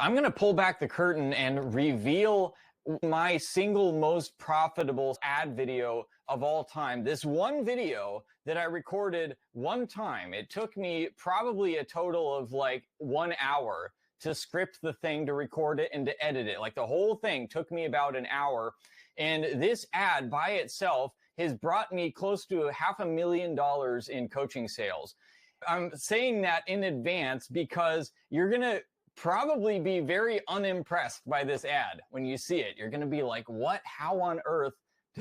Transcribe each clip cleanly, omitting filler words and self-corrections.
I'm going to pull back the curtain and reveal my single most profitable ad video of all time. This one video that I recorded one time, it took me probably a total of like 1 hour to script the thing, to record it, and to edit it. Like the whole thing took me about an hour. And this ad by itself has brought me close to $500,000 in coaching sales. I'm saying that in advance because you're going to probably be very unimpressed by this ad when you see it. You're going to be like, what? How on earth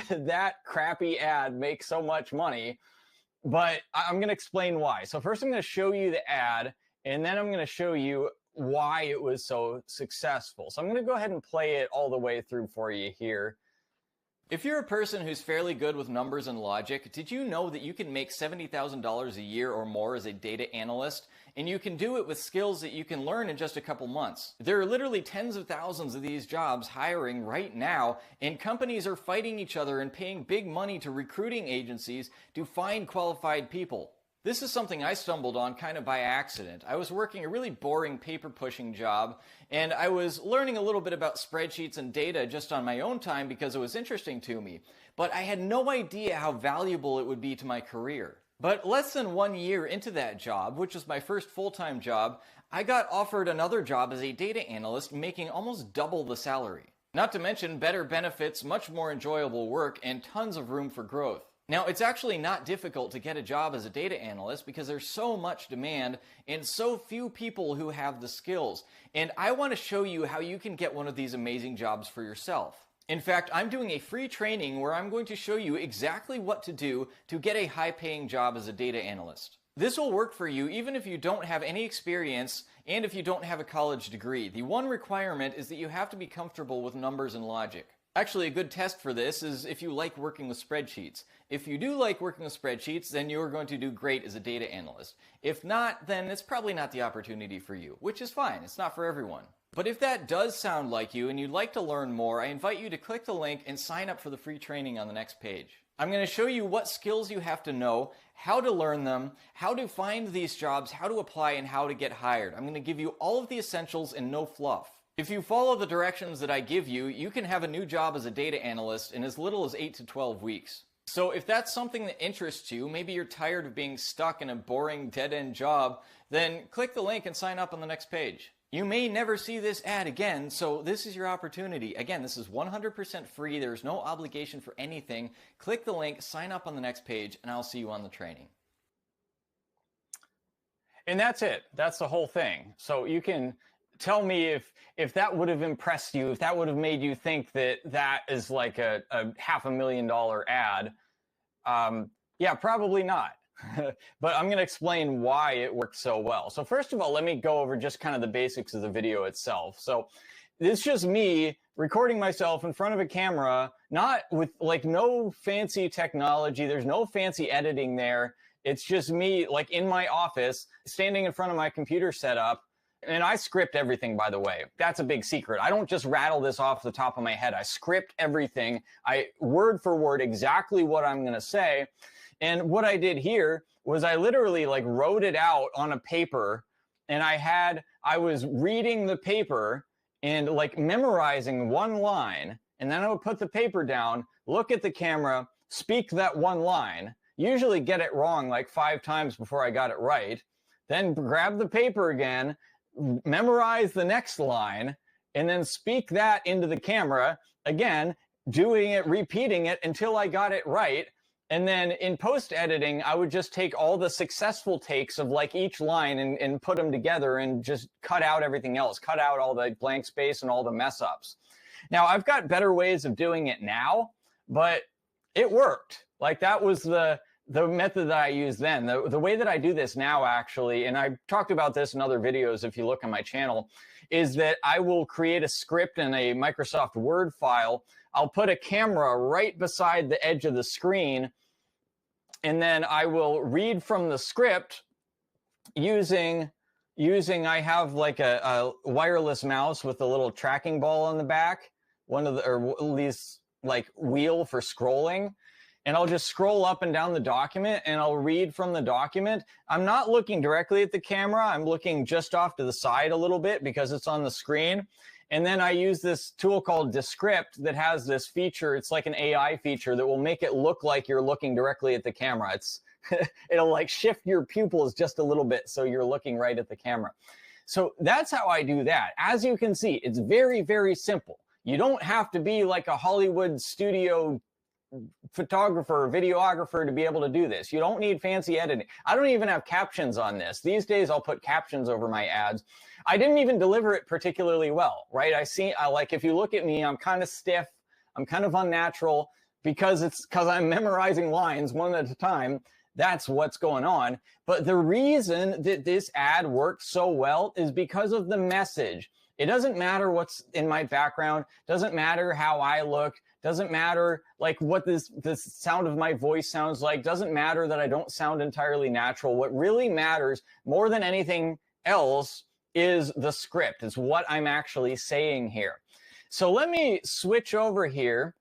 did that crappy ad make so much money? But I'm going to explain why. So first I'm going to show you the ad, and then I'm going to show you why it was so successful. So I'm going to go ahead and play it all the way through for you here. If you're a person who's fairly good with numbers and logic, did you know that you can make $70,000 a year or more as a data analyst? And you can do it with skills that you can learn in just a couple months. There are literally tens of thousands of these jobs hiring right now, and companies are fighting each other and paying big money to recruiting agencies to find qualified people. This is something I stumbled on kind of by accident. I was working a really boring paper-pushing job, and I was learning a little bit about spreadsheets and data just on my own time because it was interesting to me. But I had no idea how valuable it would be to my career. But less than 1 year into that job, which was my first full-time job, I got offered another job as a data analyst making almost double the salary. Not to mention better benefits, much more enjoyable work, and tons of room for growth. Now, it's actually not difficult to get a job as a data analyst because there's so much demand and so few people who have the skills. And I want to show you how you can get one of these amazing jobs for yourself. In fact, I'm doing a free training where I'm going to show you exactly what to do to get a high-paying job as a data analyst. This will work for you even if you don't have any experience and if you don't have a college degree. The one requirement is that you have to be comfortable with numbers and logic. Actually, a good test for this is if you like working with spreadsheets. If you do like working with spreadsheets, then you're going to do great as a data analyst. If not, then it's probably not the opportunity for you, which is fine. It's not for everyone. But if that does sound like you and you'd like to learn more, I invite you to click the link and sign up for the free training on the next page. I'm going to show you what skills you have to know, how to learn them, how to find these jobs, how to apply, and how to get hired. I'm going to give you all of the essentials and no fluff. If you follow the directions that I give you, you can have a new job as a data analyst in as little as 8 to 12 weeks. So if that's something that interests you, maybe you're tired of being stuck in a boring dead-end job, then click the link and sign up on the next page. You may never see this ad again, so this is your opportunity. Again, this is 100% free. There's no obligation for anything. Click the link, sign up on the next page, and I'll see you on the training. And that's it. That's the whole thing. So you can tell me if that would have impressed you, if that would have made you think that that is like a $500,000 ad. Yeah, probably not. But I'm going to explain why it works so well. So first of all, let me go over just kind of the basics of the video itself. So it's just me recording myself in front of a camera, not with like no fancy technology. There's no fancy editing there. It's just me like in my office, standing in front of my computer setup. And I script everything, by the way. That's a big secret. I don't just rattle this off the top of my head. I script everything. I word for word exactly what I'm going to say. And what I did here was I literally like wrote it out on a paper, and I was reading the paper and like memorizing one line, and then I would put the paper down, look at the camera, speak that one line, usually get it wrong like 5 times before I got it right, then grab the paper again, memorize the next line, and then speak that into the camera again, doing it, repeating it until I got it right. And then in post-editing, I would just take all the successful takes of like each line and put them together and just cut out everything else, cut out all the blank space and all the mess ups. Now, I've got better ways of doing it now, but it worked. Like that was the method that I used then. The way that I do this now, actually, and I've talked about this in other videos if you look on my channel, is that I will create a script in a Microsoft Word file. I'll put a camera right beside the edge of the screen, and then I will read from the script using I have like a wireless mouse with a little tracking ball on the back, one of the, or at least like wheel for scrolling. and I'll just scroll up and down the document and I'll read from the document. I'm not looking directly at the camera. I'm looking just off to the side a little bit because it's on the screen. And then I use this tool called Descript that has this feature. It's like an AI feature that will make it look like you're looking directly at the camera. It'll like shift your pupils just a little bit so you're looking right at the camera. So that's how I do that. As you can see, it's very, very simple. You don't have to be like a Hollywood studio photographer or videographer to be able to do this. You don't need fancy editing. I don't even have captions on this. These days I'll put captions over my ads. I didn't even deliver it particularly well, right? I like, if you look at me, I'm kind of stiff. I'm kind of unnatural because I'm memorizing lines one at a time. That's what's going on. But the reason that this ad worked so well is because of the message. It doesn't matter what's in my background, doesn't matter how I look, doesn't matter like what this sound of my voice sounds like, doesn't matter that I don't sound entirely natural. What really matters more than anything else is the script, is what I'm actually saying here. So let me switch over here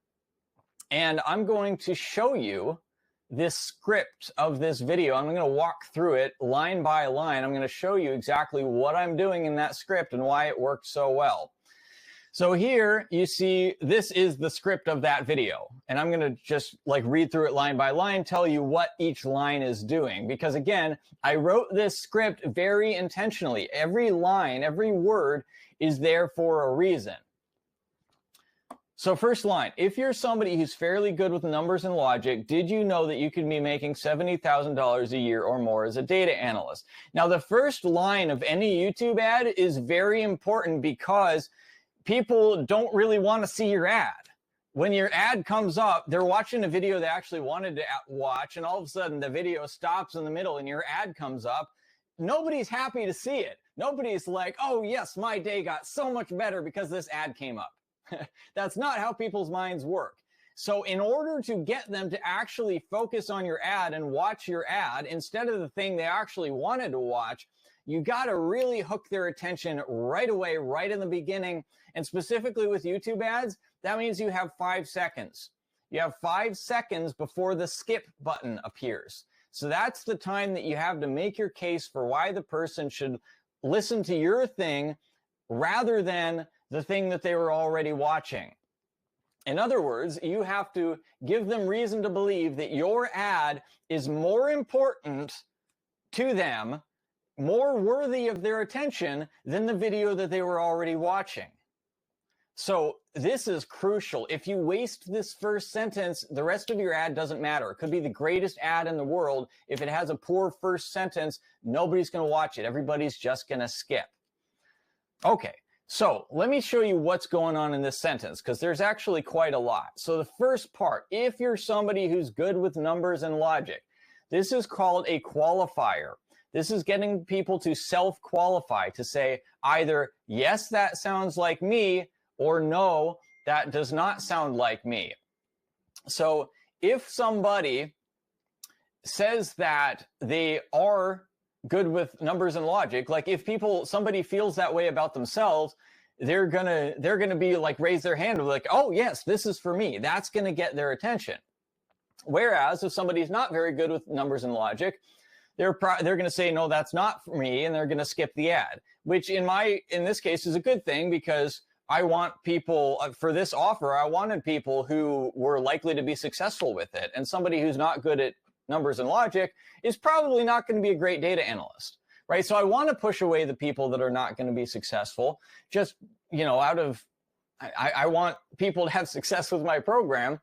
and I'm going to show you this script of this video. I'm going to walk through it line by line. I'm going to show you exactly what I'm doing in that script and why it worked so well. So here you see, this is the script of that video. And I'm going to just like read through it line by line, tell you what each line is doing. Because again, I wrote this script very intentionally. Every line, every word is there for a reason. So first line, if you're somebody who's fairly good with numbers and logic, did you know that you could be making $70,000 a year or more as a data analyst? Now, the first line of any YouTube ad is very important because people don't really want to see your ad. When your ad comes up, they're watching a video they actually wanted to watch, and all of a sudden the video stops in the middle and your ad comes up. Nobody's happy to see it. Nobody's like, oh yes, my day got so much better because this ad came up. That's not how people's minds work. So in order to get them to actually focus on your ad and watch your ad instead of the thing they actually wanted to watch, you got to really hook their attention right away, right in the beginning. And specifically with YouTube ads, that means you have 5 seconds. You have 5 seconds before the skip button appears. So that's the time that you have to make your case for why the person should listen to your thing rather than the thing that they were already watching. In other words, you have to give them reason to believe that your ad is more important to them, more worthy of their attention than the video that they were already watching. So this is crucial. If you waste this first sentence, the rest of your ad doesn't matter. It could be the greatest ad in the world. If it has a poor first sentence, nobody's going to watch it. Everybody's just going to skip. Okay. So let me show you what's going on in this sentence, because there's actually quite a lot. So the first part, if you're somebody who's good with numbers and logic, this is called a qualifier. This is getting people to self-qualify, to say either, yes, that sounds like me, or no, that does not sound like me. So if somebody says that they are good with numbers and logic, like if somebody feels that way about themselves, they're gonna be like, raise their hand and be like, oh yes, this is for me. That's gonna get their attention. Whereas if somebody's not very good with numbers and logic, they're gonna say, no, that's not for me, and they're gonna skip the ad, which in this case is a good thing, because I want people, for this offer, I wanted people who were likely to be successful with it. And somebody who's not good at numbers and logic is probably not going to be a great data analyst, right? So I want to push away the people that are not going to be successful, just, I want people to have success with my program.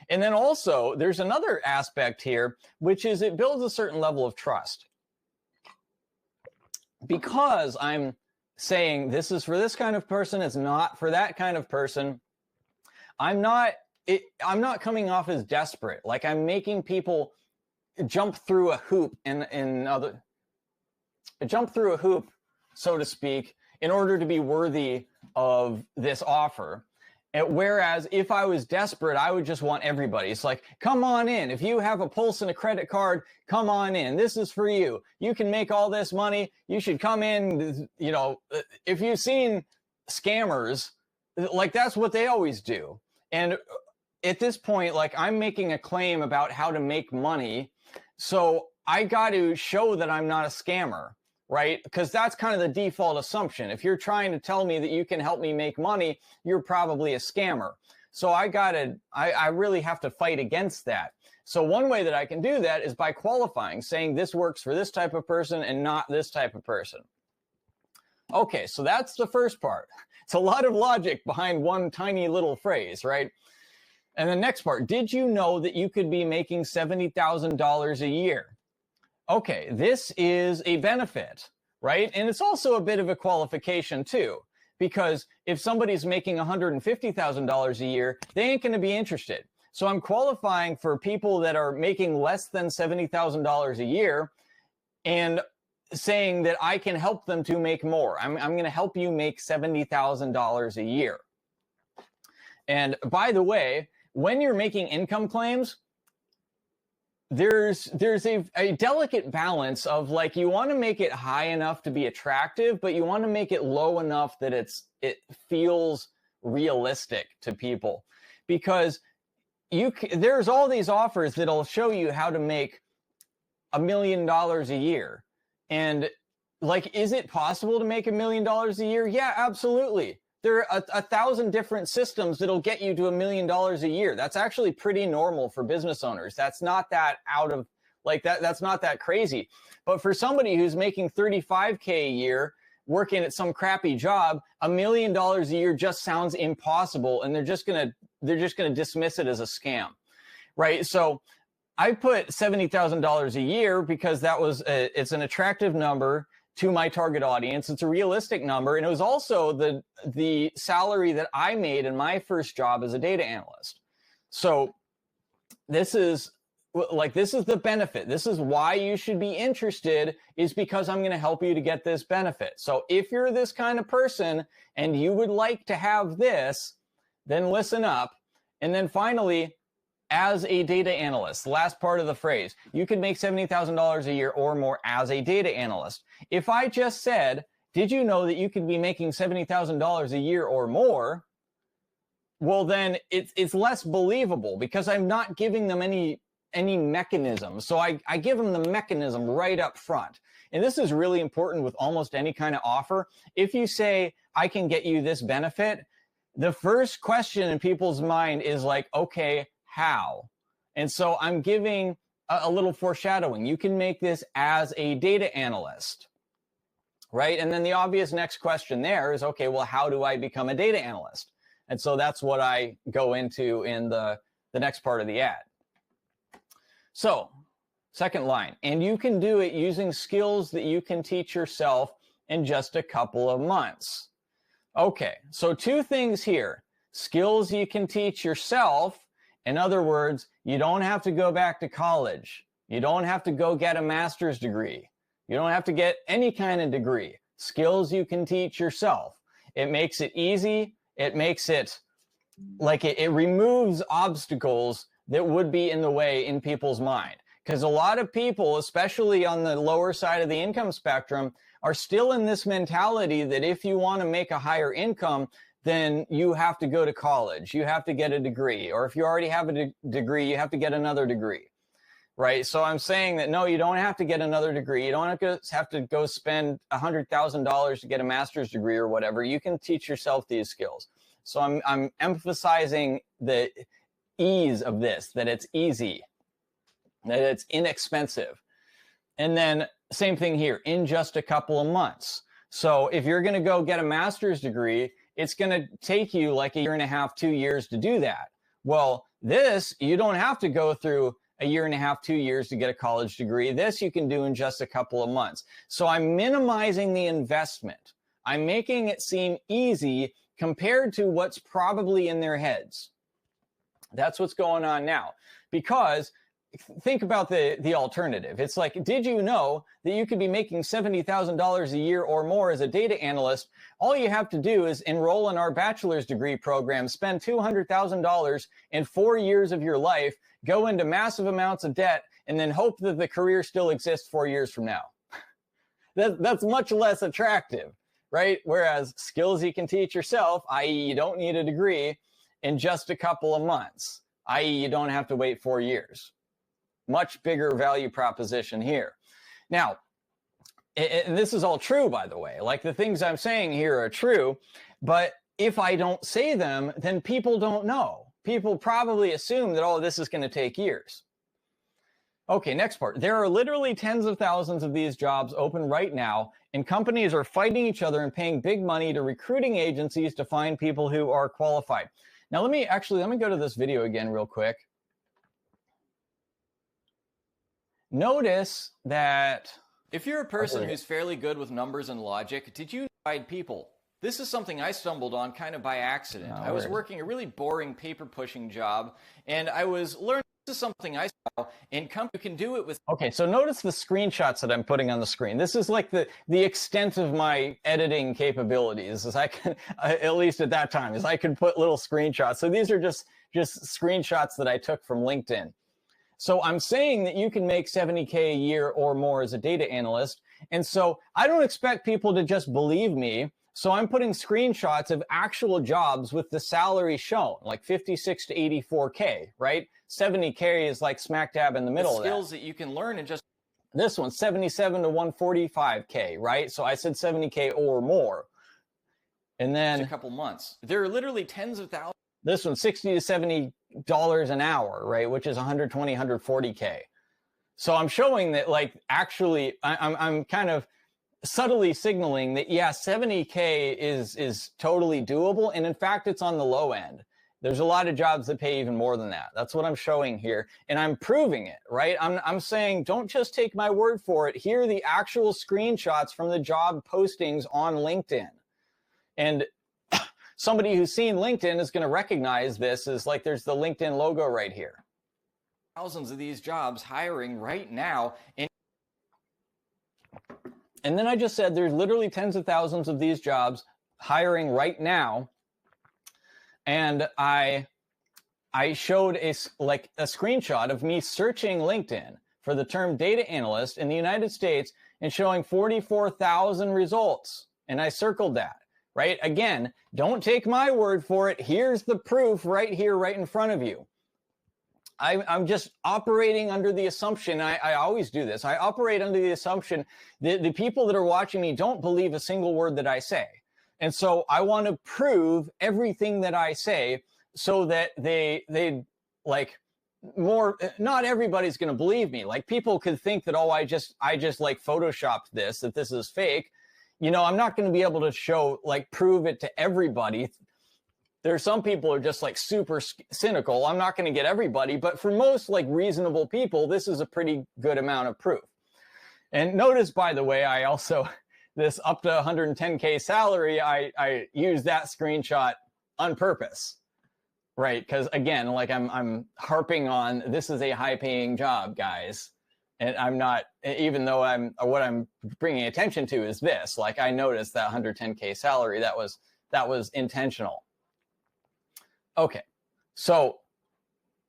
And then also there's another aspect here, which is it builds a certain level of trust. Because I'm saying this is for this kind of person, it's not for that kind of person, I'm not coming off as desperate. Like I'm making people jump through a hoop jump through a hoop, so to speak, in order to be worthy of this offer. Whereas if I was desperate, I would just want everybody. It's like, come on in. If you have a pulse and a credit card, come on in. This is for you. You can make all this money. You should come in. If you've seen scammers, like that's what they always do. And at this point, like, I'm making a claim about how to make money. So I got to show that I'm not a scammer, right? Because that's kind of the default assumption. If you're trying to tell me that you can help me make money, you're probably a scammer. So I really have to fight against that. So one way that I can do that is by qualifying, saying this works for this type of person and not this type of person. Okay, so that's the first part. It's a lot of logic behind one tiny little phrase, right? And the next part, did you know that you could be making $70,000 a year? Okay, this is a benefit, right? And it's also a bit of a qualification too, because if somebody's making $150,000 a year, they ain't going to be interested. So I'm qualifying for people that are making less than $70,000 a year and saying that I can help them to make more. I'm going to help you make $70,000 a year. And by the way, when you're making income claims, there's a delicate balance of, like, you want to make it high enough to be attractive, but you want to make it low enough that it feels realistic to people, because there's all these offers that'll show you how to make $1 million a year. And, like, is it possible to make $1 million a year? Yeah, absolutely. There are 1,000 different systems that'll get you to $1 million a year. That's actually pretty normal for business owners. That's not that that's not that crazy. But for somebody who's making $35K a year, working at some crappy job, $1 million a year just sounds impossible, and they're just gonna dismiss it as a scam, right? So I put $70,000 a year because it's an attractive number to my target audience. It's a realistic number, and it was also the salary that I made in my first job as a data analyst. So this is the benefit. This is why you should be interested, is because I'm going to help you to get this benefit. So if you're this kind of person and you would like to have this, then listen up. And then finally, as a data analyst, the last part of the phrase, you could make $70,000 a year or more as a data analyst. If I just said, did you know that you could be making $70,000 a year or more? Well, then it's less believable, because I'm not giving them any mechanism. So I give them the mechanism right up front. And this is really important with almost any kind of offer. If you say, I can get you this benefit, the first question in people's mind is like, okay, how? And so I'm giving a little foreshadowing. You can make this as a data analyst, right? And then the obvious next question there is, okay, well, how do I become a data analyst? And so that's what I go into in the next part of the ad. So, second line, and you can do it using skills that you can teach yourself in just a couple of months. Okay, so two things here. Skills you can teach yourself. In other words, you don't have to go back to college. You don't have to go get a master's degree. You don't have to get any kind of degree. Skills you can teach yourself. It makes it easy. It makes it like it removes obstacles that would be in the way in people's mind. Because a lot of people, especially on the lower side of the income spectrum, are still in this mentality that if you want to make a higher income, then you have to go to college, you have to get a degree, or if you already have a degree, you have to get another degree, right? So I'm saying that, no, you don't have to get another degree. You don't have to go spend $100,000 to get a master's degree or whatever. You can teach yourself these skills. So I'm emphasizing the ease of this, that it's easy, that it's inexpensive. And then same thing here, in just a couple of months. So if you're going to go get a master's degree, it's going to take you like 1.5 years, 2 years to do that. Well, this, you don't have to go through 1.5 years, 2 years to get a college degree. This you can do in just a couple of months. So I'm minimizing the investment. I'm making it seem easy compared to what's probably in their heads. That's what's going on now. Because think about the alternative. It's like, did you know that you could be making $70,000 a year or more as a data analyst? All you have to do is enroll in our bachelor's degree program, spend $200,000 in 4 years of your life, go into massive amounts of debt, and then hope that the career still exists 4 years from now. That's much less attractive, right? Whereas skills you can teach yourself, i.e. you don't need a degree, in just a couple of months. i.e. you don't have to wait 4 years. Much bigger value proposition here. Now, and this is all true, by the way, like the things I'm saying here are true, but if I don't say them, then people don't know. People probably assume that, oh, this is going to take years. Okay, next part. There are literally tens of thousands of these jobs open right now, and companies are fighting each other and paying big money to recruiting agencies to find people who are qualified. Now, let me go to this video again real quick. Notice that if you're a person who's fairly good with numbers and logic, did you find people? This is something I stumbled on kind of by accident. I was working a really boring paper pushing job, and I was learning. This is something I saw, and you can do it with. Okay, so notice the screenshots that I'm putting on the screen. This is like the extent of my editing capabilities, as I can, at least at that time, is I could put little screenshots. So these are just screenshots that I took from LinkedIn. So I'm saying that you can make 70K a year or more as a data analyst. And so I don't expect people to just believe me. So I'm putting screenshots of actual jobs with the salary shown, like 56 to 84K, right? 70K is like smack dab in the middle of that. Skills that you can learn in just this one, 77 to 145K, right? So I said 70K or more. And then a couple months. There are literally tens of thousands. This one, $60 to $70 an hour, right? Which is 120, 140K. So I'm showing that, like, actually, I'm kind of subtly signaling that, yeah, 70K is totally doable. And in fact, it's on the low end. There's a lot of jobs that pay even more than that. That's what I'm showing here. And I'm proving it, right? I'm saying, don't just take my word for it. Here are the actual screenshots from the job postings on LinkedIn. And somebody who's seen LinkedIn is going to recognize this as, like, there's the LinkedIn logo right here. Thousands of these jobs hiring right now. And then I just said there's literally tens of thousands of these jobs hiring right now. And I showed a screenshot of me searching LinkedIn for the term data analyst in the United States and showing 44,000 results. And I circled that, right? Again, don't take my word for it. Here's the proof right here, right in front of you. I'm just operating under the assumption, I always do this, I operate under the assumption that the people that are watching me don't believe a single word that I say. And so I want to prove everything that I say so that they like more, not everybody's going to believe me. Like, people could think that, oh, I just like photoshopped this, that this is fake. You know, I'm not going to be able to prove it to everybody. There are some people who are just like super cynical. I'm not going to get everybody, but for most like reasonable people, this is a pretty good amount of proof. And notice, by the way, I also, this up to 110K salary, I use that screenshot on purpose, right? Because again, like I'm harping on, this is a high paying job, guys. And I'm not, even though what I'm bringing attention to is this, like, I noticed that 110K salary, that was intentional. Okay, so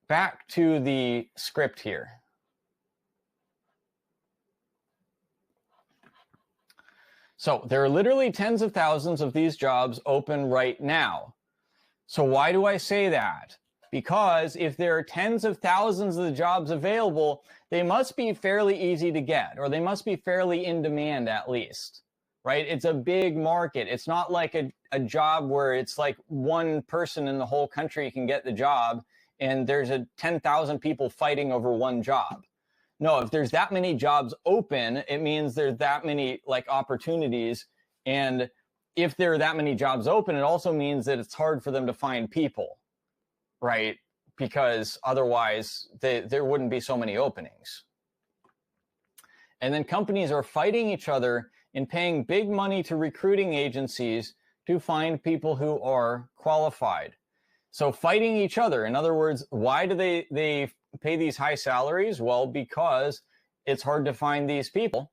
back to the script here. So there are literally tens of thousands of these jobs open right now. So why do I say that? Because if there are tens of thousands of the jobs available, they must be fairly easy to get, or they must be fairly in demand at least, right? It's a big market. It's not like a job where it's like one person in the whole country can get the job and there's 10,000 people fighting over one job. No, if there's that many jobs open, it means there's that many like opportunities. And if there are that many jobs open, it also means that it's hard for them to find people, right? Because otherwise there wouldn't be so many openings. And then companies are fighting each other and paying big money to recruiting agencies to find people who are qualified. So fighting each other, in other words, why do they pay these high salaries? Well, because it's hard to find these people,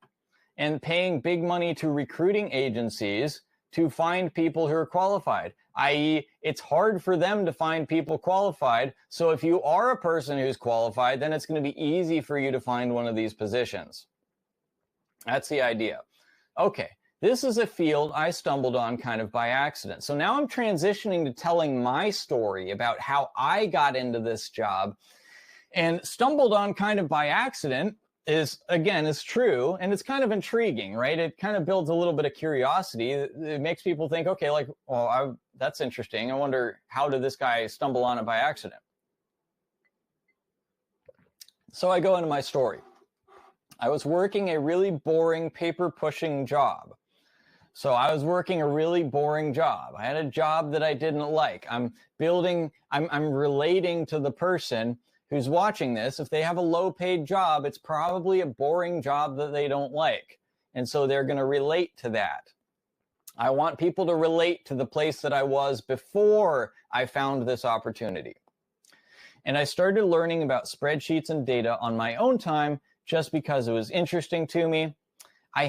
and paying big money to recruiting agencies to find people who are qualified, i.e. it's hard for them to find people qualified. So if you are a person who's qualified, then it's going to be easy for you to find one of these positions. That's the idea. Okay, This is a field I stumbled on kind of by accident. So now I'm transitioning to telling my story about how I got into this job. And stumbled on kind of by accident is true, and it's kind of intriguing, right? It kind of builds a little bit of curiosity. It makes people think, okay, like, well, that's interesting. I wonder, how did this guy stumble on it by accident? So I go into my story. I was working a really boring paper pushing job. So I was working a really boring job. I had a job that I didn't like. I'm relating to the person who's watching this. If they have a low paid job, it's probably a boring job that they don't like. And so they're going to relate to that. I want people to relate to the place that I was before I found this opportunity. And I started learning about spreadsheets and data on my own time just because it was interesting to me. I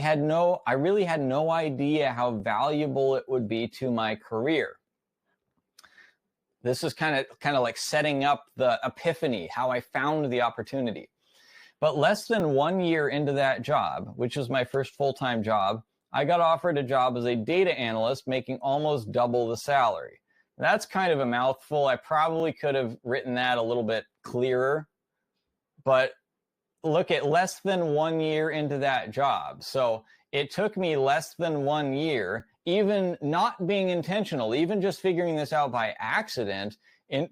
really had no idea how valuable it would be to my career. This is kind of like setting up the epiphany, how I found the opportunity. But less than 1 year into that job, which was my first full-time job, I got offered a job as a data analyst making almost double the salary. That's kind of a mouthful. I probably could have written that a little bit clearer, but look at less than 1 year into that job. So it took me less than 1 year, even not being intentional, even just figuring this out by accident,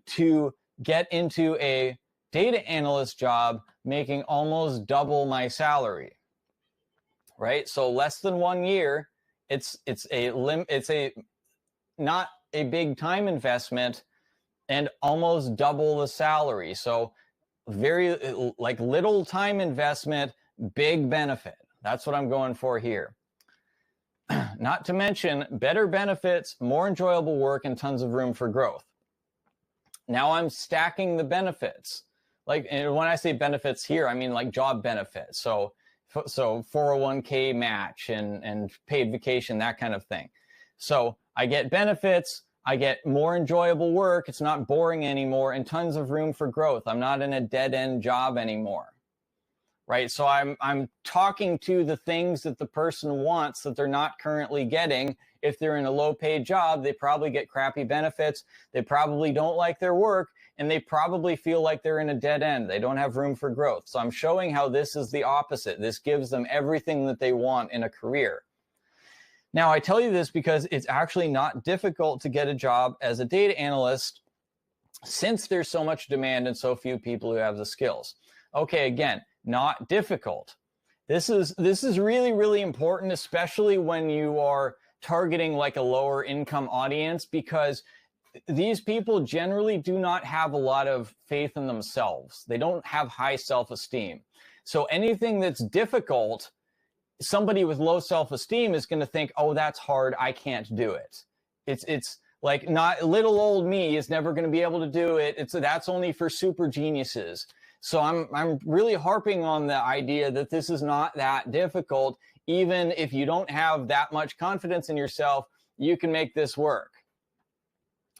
to get into a data analyst job making almost double my salary. Right? So less than 1 year, it's not a big time investment and almost double the salary. So very like little time investment, big benefit. That's what I'm going for here. Not to mention better benefits, more enjoyable work, and tons of room for growth. Now I'm stacking the benefits. Like, and when I say benefits here, I mean like job benefits. So 401k match and paid vacation, that kind of thing. So I get benefits, I get more enjoyable work, it's not boring anymore, and tons of room for growth. I'm not in a dead-end job anymore, right? So I'm talking to the things that the person wants that they're not currently getting. If they're in a low-paid job, they probably get crappy benefits, they probably don't like their work, and they probably feel like they're in a dead end. They don't have room for growth. So I'm showing how this is the opposite. This gives them everything that they want in a career. Now, I tell you this because it's actually not difficult to get a job as a data analyst since there's so much demand and so few people who have the skills. Okay, again, not difficult. This is really, really important, especially when you are targeting like a lower income audience, because these people generally do not have a lot of faith in themselves. They don't have high self-esteem. So anything that's difficult, somebody with low self-esteem is going to think, oh, that's hard, I can't do it. It's like, not little old me is never going to be able to do it. That's only for super geniuses. So I'm really harping on the idea that this is not that difficult. Even if you don't have that much confidence in yourself, you can make this work.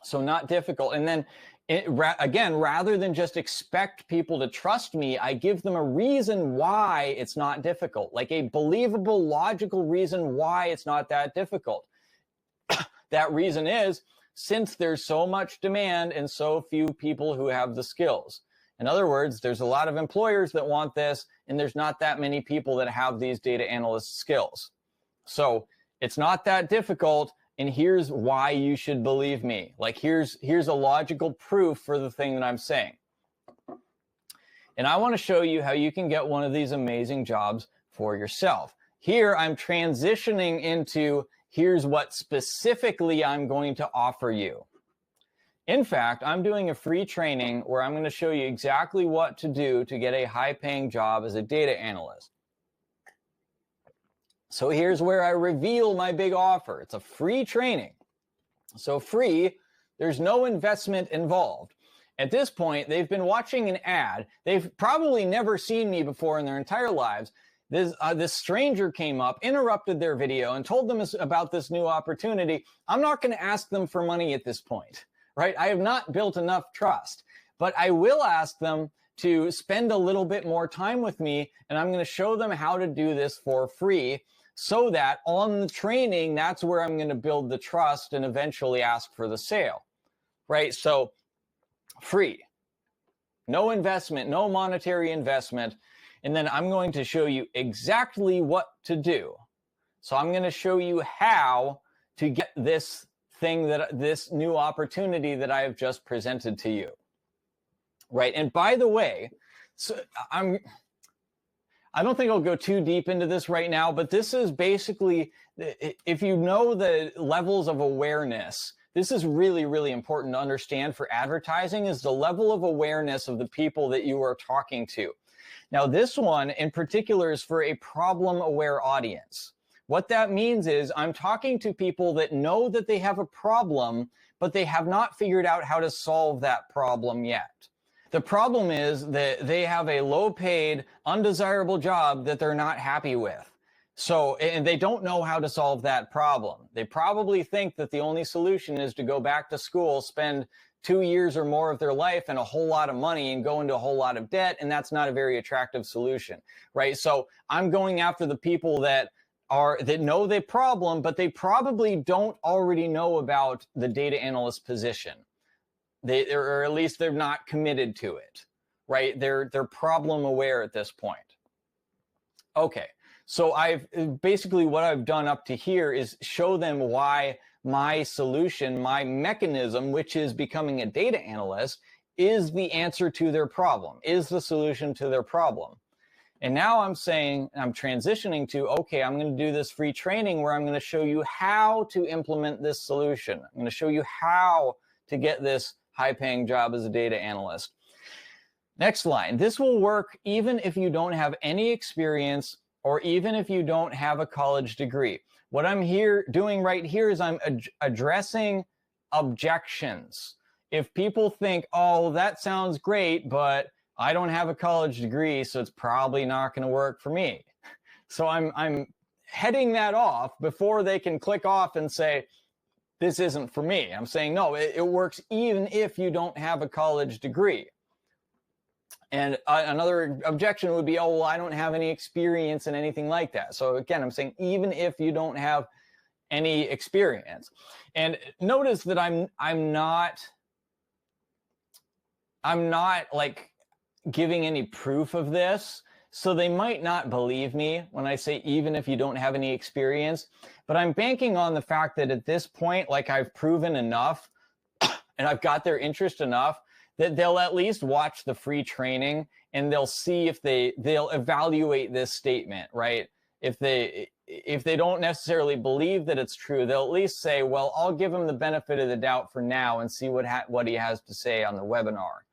So not difficult. And then again, rather than just expect people to trust me, I give them a reason why it's not difficult, like a believable, logical reason why it's not that difficult. That reason is, since there's so much demand and so few people who have the skills. In other words, there's a lot of employers that want this, and there's not that many people that have these data analyst skills. So it's not that difficult. And here's why you should believe me. Like, here's a logical proof for the thing that I'm saying. And I want to show you how you can get one of these amazing jobs for yourself. Here, I'm transitioning into here's what specifically I'm going to offer you. In fact, I'm doing a free training where I'm going to show you exactly what to do to get a high-paying job as a data analyst. So here's where I reveal my big offer. It's a free training. So free, there's no investment involved. At this point, they've been watching an ad. They've probably never seen me before in their entire lives. This stranger came up, interrupted their video, and told them about this new opportunity. I'm not going to ask them for money at this point, right? I have not built enough trust, but I will ask them to spend a little bit more time with me, and I'm going to show them how to do this for free, so that on the training, that's where I'm going to build the trust and eventually ask for the sale, right? So free, no investment, no monetary investment. And then I'm going to show you exactly what to do. So I'm going to show you how to get this thing, this new opportunity that I have just presented to you, right? And by the way, so I don't think I'll go too deep into this right now, but this is basically, if you know the levels of awareness, this is really, really important to understand for advertising, is the level of awareness of the people that you are talking to. Now, this one in particular is for a problem-aware audience. What that means is I'm talking to people that know that they have a problem, but they have not figured out how to solve that problem yet. The problem is that they have a low-paid, undesirable job that they're not happy with. So, and they don't know how to solve that problem. They probably think that the only solution is to go back to school, spend 2 years or more of their life and a whole lot of money and go into a whole lot of debt, and that's not a very attractive solution, right? So I'm going after the people that know the problem, but they probably don't already know about the data analyst position. Or at least they're not committed to it, right? They're problem aware at this point. Okay, so basically what I've done up to here is show them why my solution, my mechanism, which is becoming a data analyst, is the answer to their problem, is the solution to their problem. And now I'm transitioning to, okay, I'm going to do this free training where I'm going to show you how to implement this solution. I'm going to show you how to get this high-paying job as a data analyst. Next line, this will work even if you don't have any experience or even if you don't have a college degree. What I'm doing right here is I'm addressing objections. If people think, oh, that sounds great, but I don't have a college degree, so it's probably not going to work for me. So I'm heading that off before they can click off and say, this isn't for me. I'm saying, no, it works even if you don't have a college degree. And another objection would be, oh, well, I don't have any experience in anything like that. So again, I'm saying even if you don't have any experience. And notice that I'm not like giving any proof of this. So they might not believe me when I say even if you don't have any experience, but I'm banking on the fact that at this point, like I've proven enough and I've got their interest enough that they'll at least watch the free training and they'll see if they'll evaluate this statement, right? If they don't necessarily believe that it's true, they'll at least say, well, I'll give him the benefit of the doubt for now and see what he has to say on the webinar.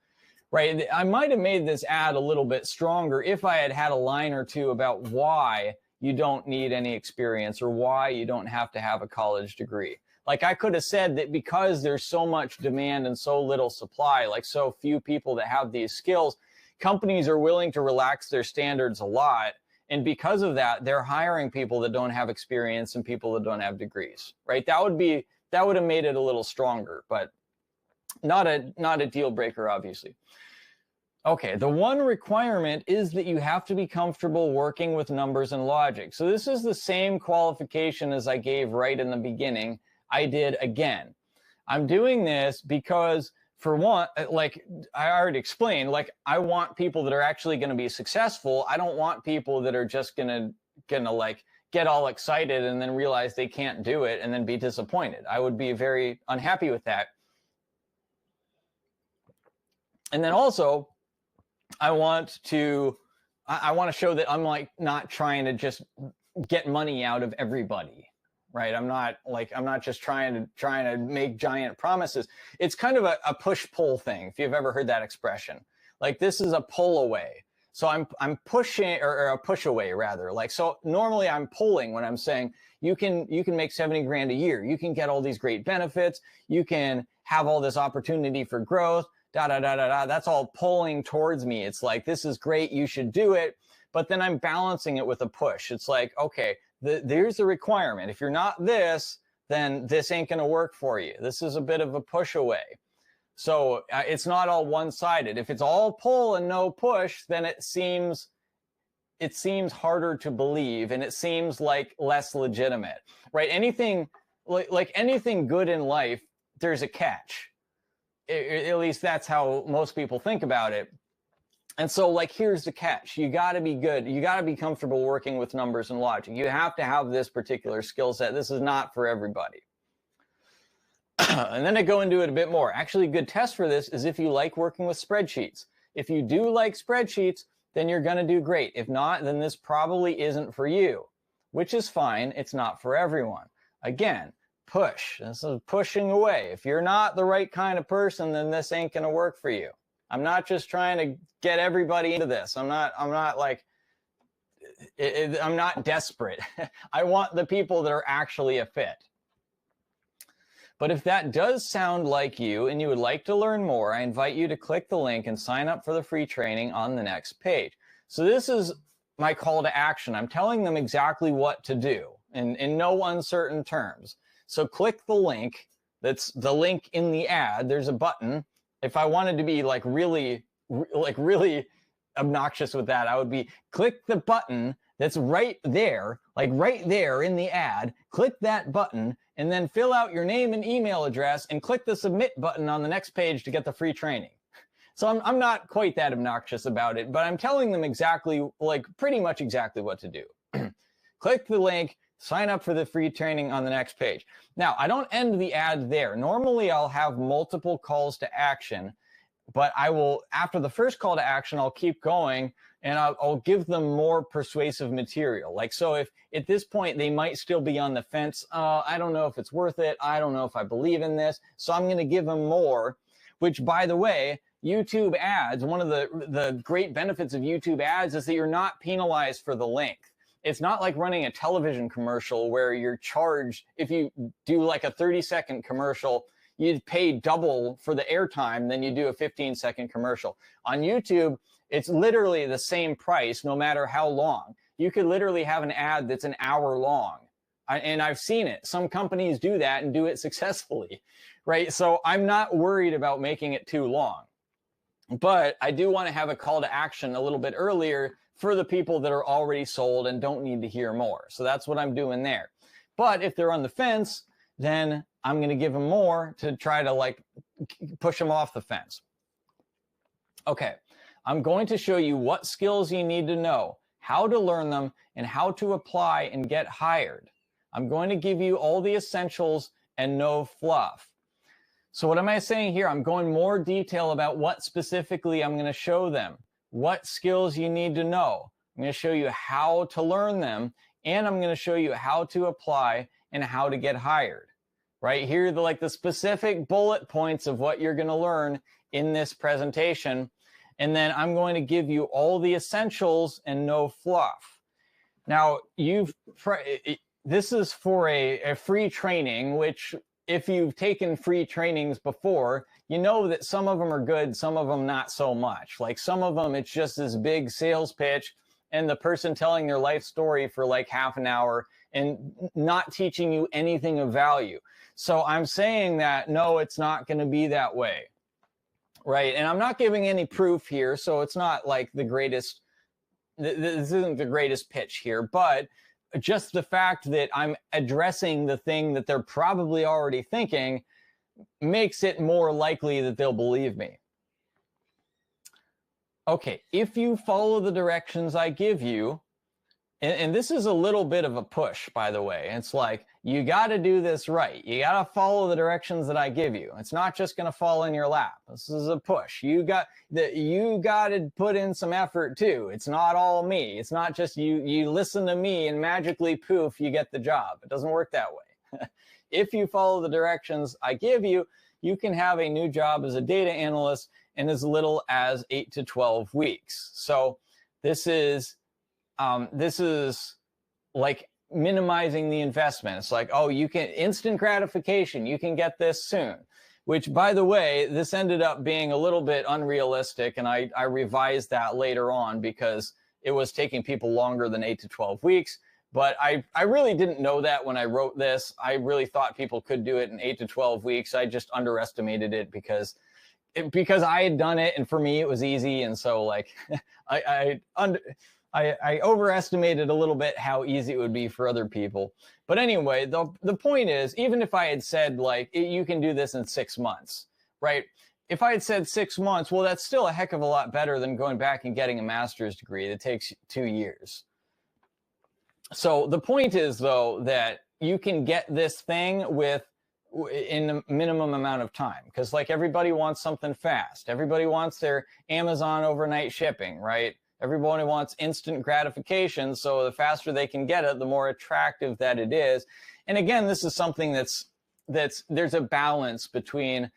Right, I might have made this ad a little bit stronger if I had had a line or two about why you don't need any experience or why you don't have to have a college degree. Like I could have said that because there's so much demand and so little supply, like so few people that have these skills, companies are willing to relax their standards a lot. And because of that, they're hiring people that don't have experience and people that don't have degrees, right? That would have made it a little stronger, but not a deal breaker, obviously. Okay, the one requirement is that you have to be comfortable working with numbers and logic. So this is the same qualification as I gave right in the beginning. I did again. I'm doing this because, for one, like I already explained, like I want people that are actually going to be successful. I don't want people that are just gonna like get all excited and then realize they can't do it and then be disappointed. I would be very unhappy with that. And then also, I want to show that I'm like not trying to just get money out of everybody, right? I'm not just trying to make giant promises. It's kind of a push-pull thing, if you've ever heard that expression. Like this is a pull away. So I'm pushing, or a push away rather. Like, so normally I'm pulling when I'm saying you can make 70 grand a year. You can get all these great benefits. You can have all this opportunity for growth. That's all pulling towards me. It's like, this is great, you should do it. But then I'm balancing it with a push. It's like, okay, there's the requirement. If you're not this, then this ain't going to work for you. This is a bit of a push away. So it's not all one-sided. If it's all pull and no push, then it seems it seems harder to believe, and it seems like less legitimate, right? Anything like anything good in life, there's a catch. At least that's how most people think about it. And so, like, here's the catch. You got to be good. You got to be comfortable working with numbers and logic. You have to have this particular skill set. This is not for everybody. And then I go into it a bit more. Actually, a good test for this is if you like working with spreadsheets. If you do like spreadsheets, then you're going to do great. If not, then this probably isn't for you, which is fine. It's not for everyone. Again, push. This is pushing away. If you're not the right kind of person, then this ain't going to work for you. I'm not just trying to get everybody into this. I'm not desperate. I want the people that are actually a fit. But if that does sound like you and you would like to learn more, I invite you to click the link and sign up for the free training on the next page. So this is my call to action. I'm telling them exactly what to do in no uncertain terms. So click the link. That's the link in the ad. There's a button. If I wanted to be like really obnoxious with that, I would be click the button that's right there, like right there in the ad. Click that button and then fill out your name and email address and click the submit button on the next page to get the free training. So I'm not quite that obnoxious about it, but I'm telling them exactly, like pretty much exactly what to do. Click the link, sign up for the free training on the next page. Now, I don't end the ad there. Normally, I'll have multiple calls to action, but I will, after the first call to action, I'll keep going and I'll give them more persuasive material. Like, so if at this point they might still be on the fence, I don't know if it's worth it. I don't know if I believe in this. So I'm going to give them more, which, by the way, YouTube ads, one of the great benefits of YouTube ads is that you're not penalized for the length. It's not like running a television commercial where you're charged. If you do like a 30-second commercial, you pay double for the airtime than you do a 15-second commercial. On YouTube, it's literally the same price no matter how long. You could literally have an ad that's an hour long. And I've seen it. Some companies do that and do it successfully, right? So I'm not worried about making it too long. But I do want to have a call to action a little bit earlier for the people that are already sold and don't need to hear more. So that's what I'm doing there. But if they're on the fence, then I'm going to give them more to try to like push them off the fence. Okay, I'm going to show you what skills you need to know, how to learn them, and how to apply and get hired. I'm going to give you all the essentials and no fluff. So what am I saying here? I'm going more detail about what specifically I'm going to show them, what skills you need to know. I'm going to show you how to learn them, and I'm going to show you how to apply and how to get hired. Right here, the specific bullet points of what you're going to learn in this presentation. And then I'm going to give you all the essentials and no fluff. Now, this is for a free training, which if you've taken free trainings before, you know that some of them are good, some of them not so much. Like some of them, it's just this big sales pitch and the person telling their life story for like half an hour and not teaching you anything of value. So I'm saying that, no, it's not going to be that way, right? And I'm not giving any proof here, so it's not like the greatest, this isn't the greatest pitch here, but just the fact that I'm addressing the thing that they're probably already thinking makes it more likely that they'll believe me. Okay, if you follow the directions I give you, and this is a little bit of a push, by the way. It's like, you got to do this right. You got to follow the directions that I give you. It's not just going to fall in your lap. This is a push. You got to put in some effort too. It's not all me. It's not just you listen to me and magically poof, you get the job. It doesn't work that way. If you follow the directions I give you, you can have a new job as a data analyst in as little as 8 to 12 weeks. So this is like minimizing the investment. It's like, oh, you can instant gratification. You can get this soon, which, by the way, this ended up being a little bit unrealistic. And I revised that later on because it was taking people longer than 8 to 12 weeks. But I really didn't know that when I wrote this. I really thought people could do it in 8 to 12 weeks. I just underestimated it because I had done it. And for me, it was easy. And so like, I overestimated a little bit how easy it would be for other people. But anyway, the point is, even if I had said like, you can do this in 6 months, right? If I had said 6 months, well, that's still a heck of a lot better than going back and getting a master's degree that takes 2 years. So the point is, though, that you can get this thing in a minimum amount of time, because like everybody wants something fast. Everybody wants their Amazon overnight shipping, right? Everybody wants instant gratification. So the faster they can get it, the more attractive that it is. And again, this is something that's there's a balance between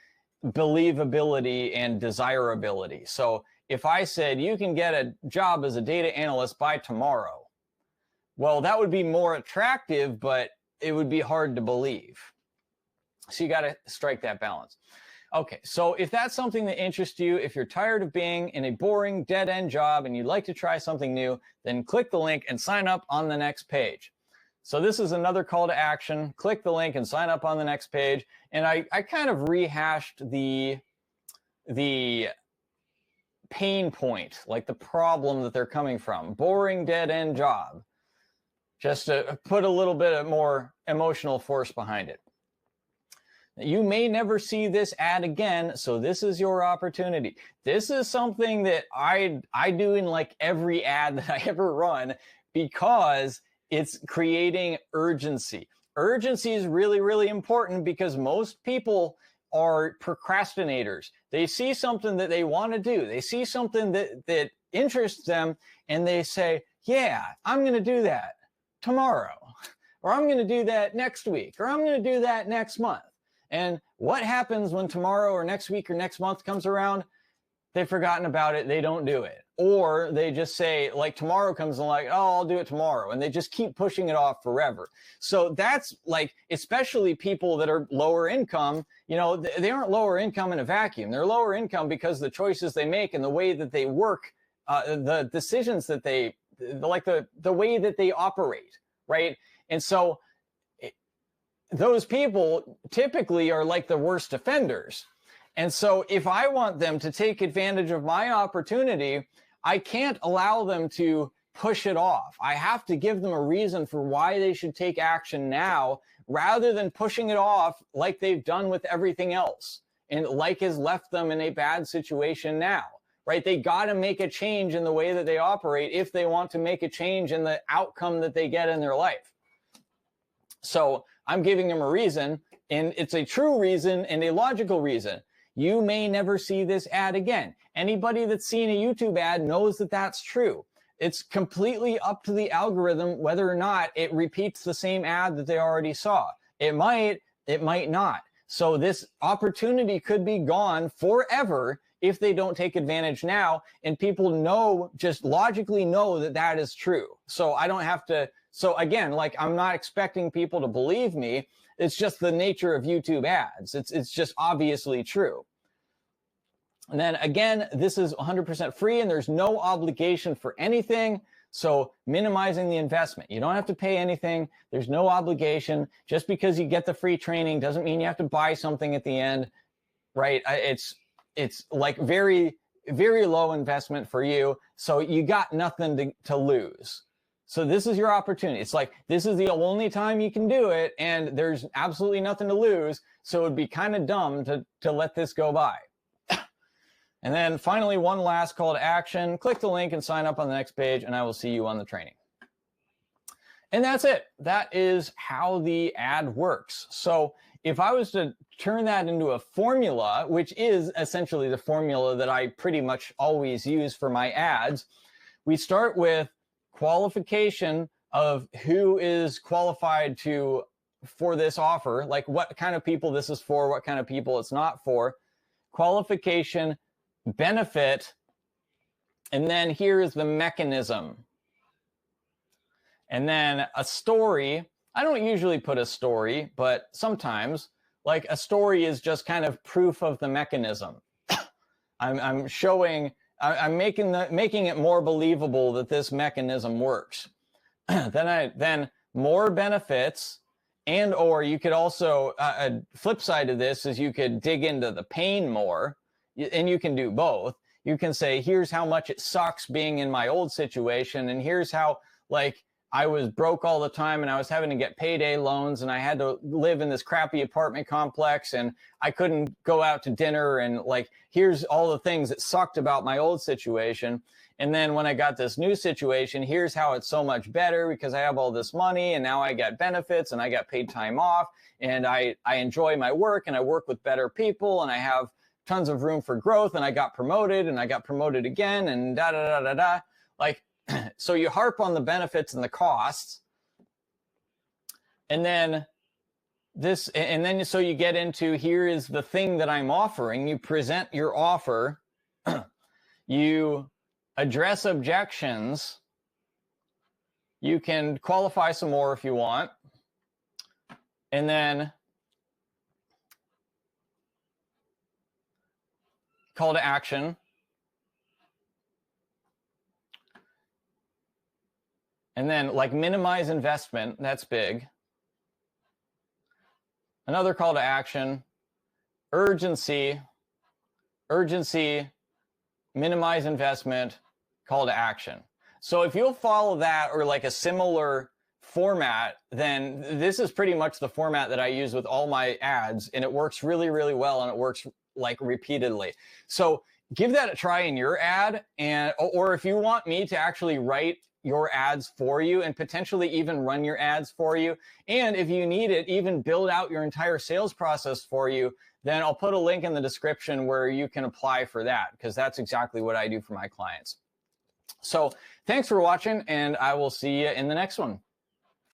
believability and desirability. So if I said you can get a job as a data analyst by tomorrow, well, that would be more attractive, but it would be hard to believe. So you got to strike that balance. Okay, so if that's something that interests you, if you're tired of being in a boring dead-end job and you'd like to try something new, then click the link and sign up on the next page. So this is another call to action. Click the link and sign up on the next page. And I kind of rehashed the pain point, like the problem that they're coming from. Boring dead-end job. Just to put a little bit of more emotional force behind it. You may never see this ad again, so this is your opportunity. This is something that I do in like every ad that I ever run, because it's creating urgency. Urgency is really, really important, because most people are procrastinators. They see something that they want to do. They see something that interests them, and they say, yeah, I'm going to do that tomorrow, or I'm going to do that next week, or I'm going to do that next month. And what happens when tomorrow or next week or next month comes around? They've forgotten about it. They don't do it. Or they just say, like, tomorrow comes and like, oh, I'll do it tomorrow. And they just keep pushing it off forever. So that's like, especially people that are lower income, you know, they aren't lower income in a vacuum. They're lower income because the choices they make and the way that they work, the decisions that they, like the way that they operate, right? And so those people typically are like the worst offenders. And so if I want them to take advantage of my opportunity, I can't allow them to push it off. I have to give them a reason for why they should take action now, rather than pushing it off like they've done with everything else, and like has left them in a bad situation now, right? They got to make a change in the way that they operate if they want to make a change in the outcome that they get in their life. So I'm giving them a reason, and it's a true reason and a logical reason. You may never see this ad again. Anybody that's seen a YouTube ad knows that that's true. It's completely up to the algorithm whether or not it repeats the same ad that they already saw. It might not. So this opportunity could be gone forever if they don't take advantage now, and people know, just logically know, that that is true. So I don't have to, so again, like, I'm not expecting people to believe me. It's just the nature of YouTube ads. It's just obviously true. And then again, this is 100% free and there's no obligation for anything. So minimizing the investment. You don't have to pay anything. There's no obligation. Just because you get the free training doesn't mean you have to buy something at the end, right? It's like very, very low investment for you. So you got nothing to lose. So this is your opportunity. It's like, this is the only time you can do it, and there's absolutely nothing to lose. So it'd be kind of dumb to let this go by. And then finally, one last call to action. Click the link and sign up on the next page, and I will see you on the training. And that's it. That is how the ad works. So if I was to turn that into a formula, which is essentially the formula that I pretty much always use for my ads, we start with qualification of who is qualified for this offer, like what kind of people this is for, what kind of people it's not for, qualification, benefit, and then here is the mechanism. And then a story. I don't usually put a story, but sometimes, like, a story is just kind of proof of the mechanism. I'm showing, I'm making it more believable that this mechanism works. Then more benefits, and or you could also, a flip side of this is you could dig into the pain more, and you can do both. You can say, here's how much it sucks being in my old situation, and here's how, like, I was broke all the time and I was having to get payday loans and I had to live in this crappy apartment complex and I couldn't go out to dinner, and like, here's all the things that sucked about my old situation. And then when I got this new situation, here's how it's so much better because I have all this money and now I get benefits and I got paid time off and I enjoy my work and I work with better people and I have tons of room for growth and I got promoted and I got promoted again and da da da da da. Like, so you harp on the benefits and the costs, and then so you get into, here is the thing that I'm offering. You present your offer, you address objections, you can qualify some more if you want, and then call to action. And then, like, minimize investment, that's big. Another call to action, urgency, minimize investment, call to action. So if you'll follow that or like a similar format, then this is pretty much the format that I use with all my ads, and it works really, really well, and it works like repeatedly. So give that a try in your ad, and or if you want me to actually write your ads for you and potentially even run your ads for you, and if you need it, even build out your entire sales process for you, then I'll put a link in the description where you can apply for that, because that's exactly what I do for my clients. So thanks for watching, and I will see you in the next one.